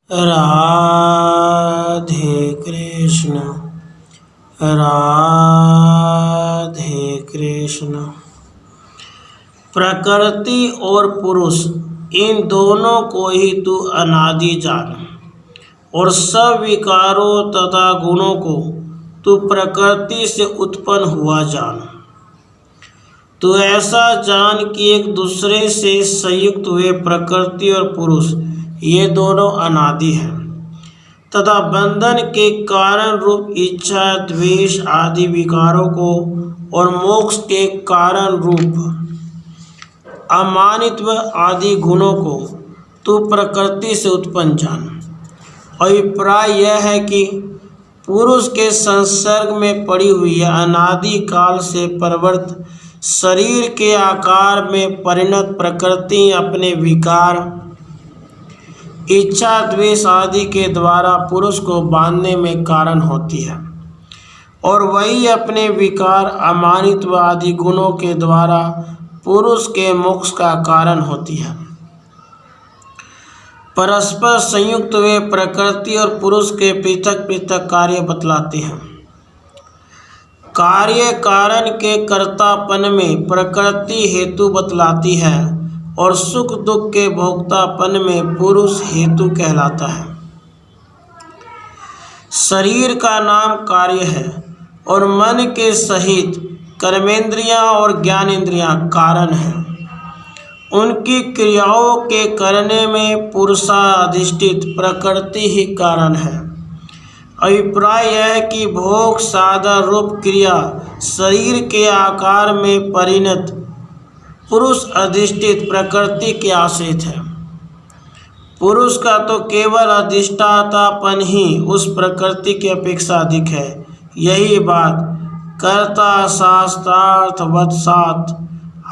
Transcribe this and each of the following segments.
राधे कृष्ण राधे कृष्ण। प्रकृति और पुरुष इन दोनों को ही तू अनादि जान और सब विकारों तथा गुणों को तू प्रकृति से उत्पन्न हुआ जान। तू ऐसा जान कि एक दूसरे से संयुक्त हुए प्रकृति और पुरुष ये दोनों अनादि हैं तथा बंधन के कारण रूप इच्छा द्वेष आदि विकारों को और मोक्ष के कारण रूप अमानित्व आदि गुणों को तू प्रकृति से उत्पन्न जान। अभिप्राय यह है कि पुरुष के संसर्ग में पड़ी हुई अनादि काल से प्रवृत्त शरीर के आकार में परिणत प्रकृति अपने विकार इच्छा द्वेष आदि के द्वारा पुरुष को बांधने में कारण होती है और वही अपने विकार अमानित्व आदि गुणों के द्वारा पुरुष के मोक्ष का कारण होती है। परस्पर संयुक्त वे प्रकृति और पुरुष के पृथक पृथक कार्य बतलाते हैं। कार्य कारण के कर्तापन में प्रकृति हेतु बतलाती है और सुख दुख के भोक्तापन में पुरुष हेतु कहलाता है। शरीर का नाम कार्य है और मन के सहित कर्मेंद्रियां और ज्ञानेंद्रियां कारण हैं। उनकी क्रियाओं के करने में पुरुषाधिष्ठित प्रकृति ही कारण है। अभिप्राय यह है कि भोग साधन रूप क्रिया शरीर के आकार में परिणत पुरुष अधिष्ठित प्रकृति के आश्रित है। पुरुष का तो केवल अधिष्ठातापन ही उस प्रकृति की अपेक्षा अधिक है। यही बात कर्ता शास्त्रार्थ वत्सात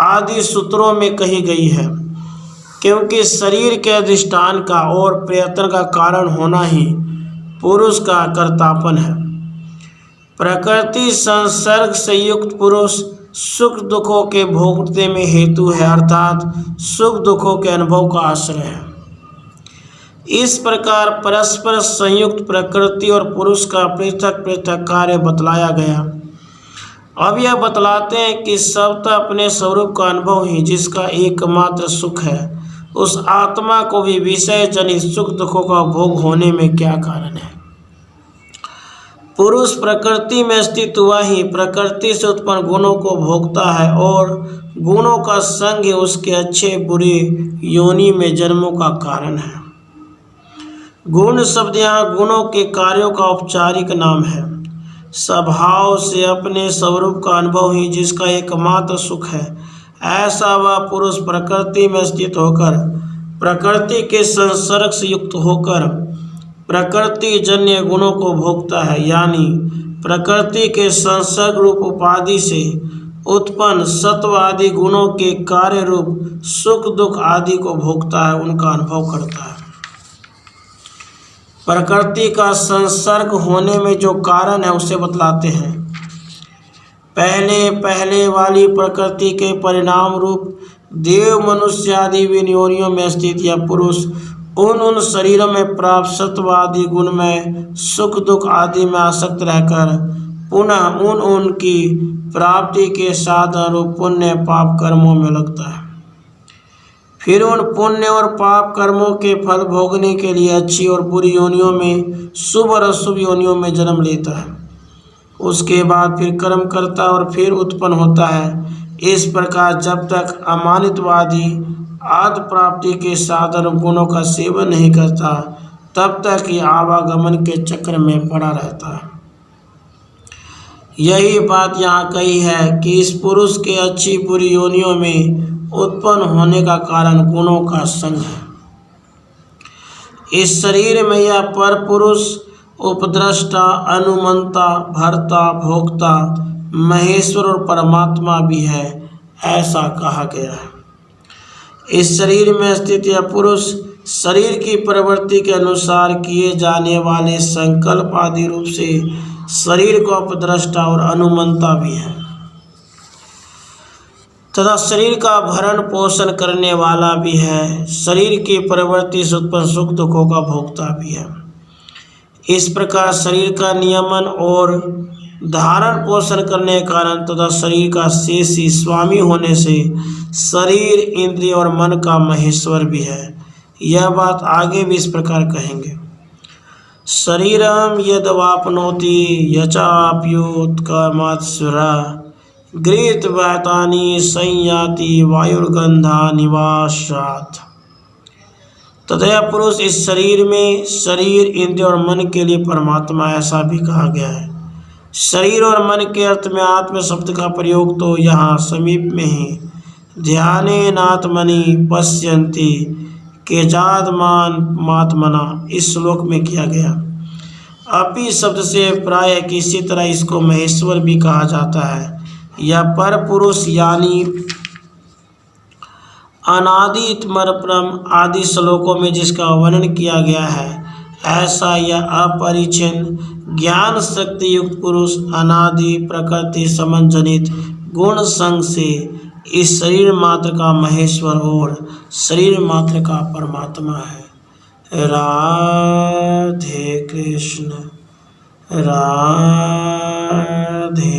आदि सूत्रों में कही गई है, क्योंकि शरीर के अधिष्ठान का और प्रयत्न का कारण होना ही पुरुष का कर्तापन है। प्रकृति संसर्ग से युक्त पुरुष सुख दुखों के भोगने में हेतु है, अर्थात सुख दुखों के अनुभव का आश्रय है। इस प्रकार परस्पर संयुक्त प्रकृति और पुरुष का पृथक पृथक कार्य बतलाया गया। अब यह बतलाते हैं कि सब अपने स्वरूप का अनुभव ही जिसका एकमात्र सुख है, उस आत्मा को भी विषय जनित सुख दुखों का भोग होने में क्या कारण है। पुरुष प्रकृति में स्थित हुआ ही प्रकृति से उत्पन्न गुणों को भोगता है और गुणों का संग उसके अच्छे बुरे योनि में जन्मों का कारण है। गुण शब्द यहाँ गुणों के कार्यों का औपचारिक नाम है। स्वभाव से अपने स्वरूप का अनुभव ही जिसका एकमात्र सुख है, ऐसा वह पुरुष प्रकृति में स्थित होकर प्रकृति के संसर्ग से युक्त होकर प्रकृति जन्य गुणों को भोगता है, यानी प्रकृति के संसर्ग रूप उपाधि से उत्पन्न सत्व आदि गुणों के कार्य रूप सुख दुख आदि को भोगता है, उनका अनुभव करता है। प्रकृति का संसर्ग होने में जो कारण है उसे बतलाते हैं। पहले पहले वाली प्रकृति के परिणाम रूप देव मनुष्य आदि योनियों में स्थित यह पुरुष उन शरीरों में प्राप्त सत्व आदि गुण में सुख दुख आदि में आसक्त रहकर पुनः उनकी प्राप्ति के साधन रूप पुण्य पाप कर्मों में लगता है। फिर उन पुण्य और पाप कर्मों के फल भोगने के लिए अच्छी और बुरी योनियों में शुभ और अशुभ योनियों में जन्म लेता है। उसके बाद फिर कर्म करता और फिर उत्पन्न होता है। इस प्रकार जब तक अमानित्वादी आदि प्राप्ति के साधन गुणों का सेवन नहीं करता, तब तक ये आवागमन के चक्र में पड़ा रहता है। यही बात यहाँ कही है कि इस पुरुष के अच्छी बुरी योनियों में उत्पन्न होने का कारण गुणों का संग है। इस शरीर में यह पर पुरुष उपद्रष्टा अनुमंता भर्ता भोक्ता महेश्वर और परमात्मा भी है, ऐसा कहा गया है। इस शरीर में स्थित यह पुरुष शरीर की प्रवृत्ति के अनुसार किए जाने वाले संकल्प आदि रूप से शरीर को उपद्रष्टा और अनुमंता भी है। तथा शरीर का भरण पोषण करने वाला भी है, शरीर की प्रवृत्ति से उत्पन्न सुख दुखों का भोक्ता भी है। इस प्रकार शरीर का नियमन और धारण पोषण करने के कारण तथा शरीर का शेषी स्वामी होने से शरीर, इंद्रिय और मन का महेश्वर भी है। यह बात आगे भी इस प्रकार कहेंगे। शरीरम यद वापनोति यचाप्युत्कर्मात्सुरा गृहीत्वैतानि संयाति वायुर्गंधा निवासात्। तथा पुरुष इस शरीर में शरीर, इंद्रिय और मन के लिए परमात्मा ऐसा भी कहा गया है। शरीर और मन के अर्थ में आत्म शब्द का प्रयोग तो यहाँ समीप में ही ध्यानेनात्मनि पश्यन्ति केचात्मात्मना इस श्लोक में किया गया। अपि शब्द से प्राय किसी तरह इसको महेश्वर भी कहा जाता है। यह पर पुरुष यानी अनादि परब्रह्म आदि श्लोकों में जिसका वर्णन किया गया है, ऐसा यह अपरिच्छिन्न ज्ञान शक्ति युक्त पुरुष अनादि प्रकृति समंजनित गुण संग से इस शरीर मात्र का महेश्वर और शरीर मात्र का परमात्मा है। राधे कृष्ण राधे।